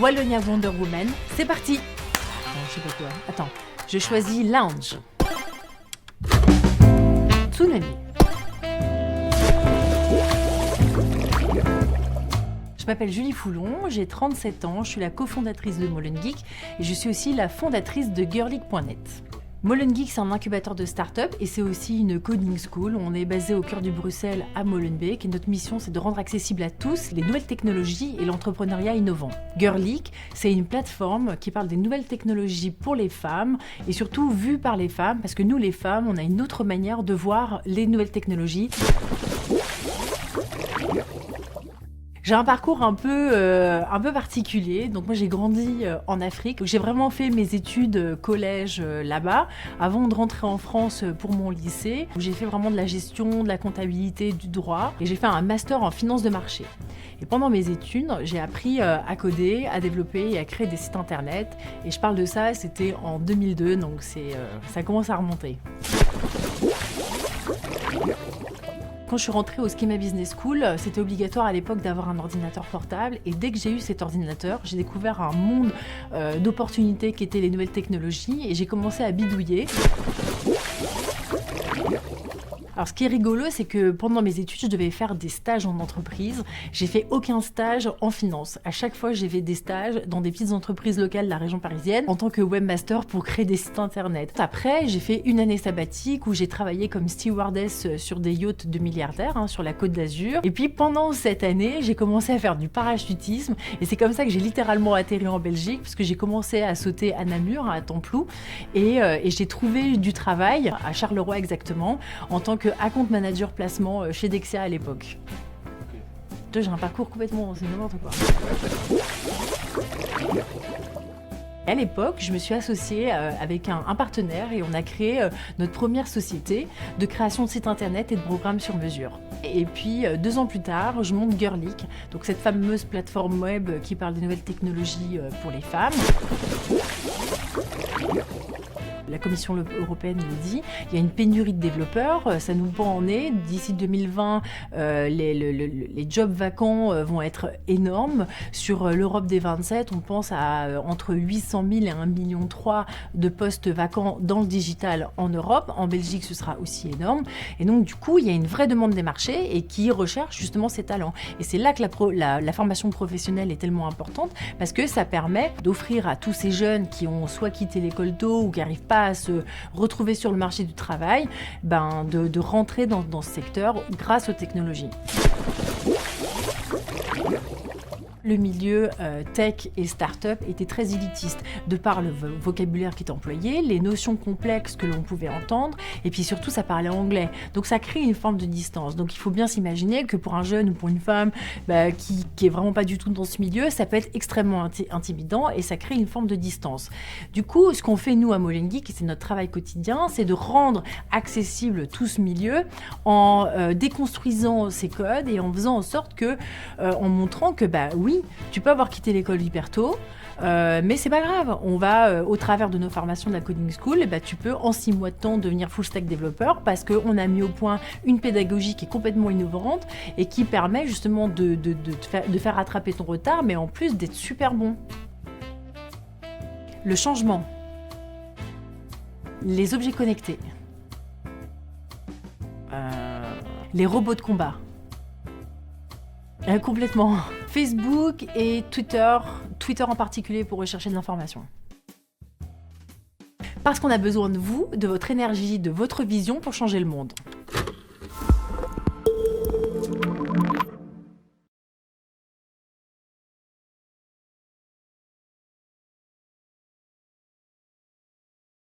Wallonia Wonder Woman. C'est parti. Je sais pas quoi. Attends, je choisis Lounge. Tsunami. Je m'appelle Julie Foulon, j'ai 37 ans, je suis la cofondatrice de Molengeek et je suis aussi la fondatrice de Girleague.net. Molengeek, c'est un incubateur de start-up et c'est aussi une coding school. On est basé au cœur du Bruxelles à Molenbeek et notre mission, c'est de rendre accessible à tous les nouvelles technologies et l'entrepreneuriat innovant. Girleague, c'est une plateforme qui parle des nouvelles technologies pour les femmes et surtout vues par les femmes parce que nous, les femmes, on a une autre manière de voir les nouvelles technologies. J'ai un parcours un peu particulier. Donc moi j'ai grandi en Afrique. J'ai vraiment fait mes études collège là-bas avant de rentrer en France pour mon lycée. J'ai fait vraiment de la gestion, de la comptabilité, du droit et j'ai fait un master en finance de marché. Et pendant mes études, j'ai appris à coder, à développer et à créer des sites internet. Et je parle de ça, c'était en 2002, donc ça commence à remonter. Quand je suis rentrée au Schema Business School, c'était obligatoire à l'époque d'avoir un ordinateur portable et dès que j'ai eu cet ordinateur, j'ai découvert un monde d'opportunités qui étaient les nouvelles technologies et j'ai commencé à bidouiller. Alors ce qui est rigolo, c'est que pendant mes études, je devais faire des stages en entreprise. J'ai fait aucun stage en finance. À chaque fois, j'ai fait des stages dans des petites entreprises locales de la région parisienne en tant que webmaster pour créer des sites internet. Après, j'ai fait une année sabbatique où j'ai travaillé comme stewardess sur des yachts de milliardaires sur la Côte d'Azur. Et puis pendant cette année, j'ai commencé à faire du parachutisme et c'est comme ça que j'ai littéralement atterri en Belgique parce que j'ai commencé à sauter à Namur, à Templou et j'ai trouvé du travail à Charleroi exactement en tant que account manager placement chez Dexia à l'époque. J'ai un parcours complètement, c'est n'importe quoi. Et à l'époque, je me suis associée avec un partenaire et on a créé notre première société de création de sites internet et de programmes sur mesure. Et puis 2 ans plus tard, je monte Girleague, donc cette fameuse plateforme web qui parle des nouvelles technologies pour les femmes. La Commission européenne le dit, il y a une pénurie de développeurs, ça nous pend en nez. D'ici 2020, les jobs vacants vont être énormes. Sur l'Europe des 27, on pense à entre 800 000 et 1,3 million de postes vacants dans le digital en Europe. En Belgique, ce sera aussi énorme. Et donc, du coup, il y a une vraie demande des marchés et qui recherchent justement ces talents. Et c'est là que la formation professionnelle est tellement importante parce que ça permet d'offrir à tous ces jeunes qui ont soit quitté l'école tôt ou qui n'arrivent pas à se retrouver sur le marché du travail, de rentrer dans ce secteur grâce aux technologies. Le milieu tech et start-up était très élitiste, de par le vocabulaire qui est employé, les notions complexes que l'on pouvait entendre, et puis surtout ça parlait anglais. Donc ça crée une forme de distance. Donc il faut bien s'imaginer que pour un jeune ou pour une femme qui est vraiment pas du tout dans ce milieu, ça peut être extrêmement intimidant et ça crée une forme de distance. Du coup, ce qu'on fait nous à Molengeek, et c'est notre travail quotidien, c'est de rendre accessible tout ce milieu en déconstruisant ces codes et en faisant en sorte que, en montrant que oui, tu peux avoir quitté l'école hyper tôt, mais c'est pas grave. On va, au travers de nos formations de la Coding School, tu peux en 6 mois de temps devenir full stack développeur parce qu'on a mis au point une pédagogie qui est complètement innovante et qui permet justement de faire rattraper ton retard, mais en plus d'être super bon. Le changement. Les objets connectés. Les robots de combat. Complètement. Facebook et Twitter en particulier pour rechercher de l'information. Parce qu'on a besoin de vous, de votre énergie, de votre vision pour changer le monde.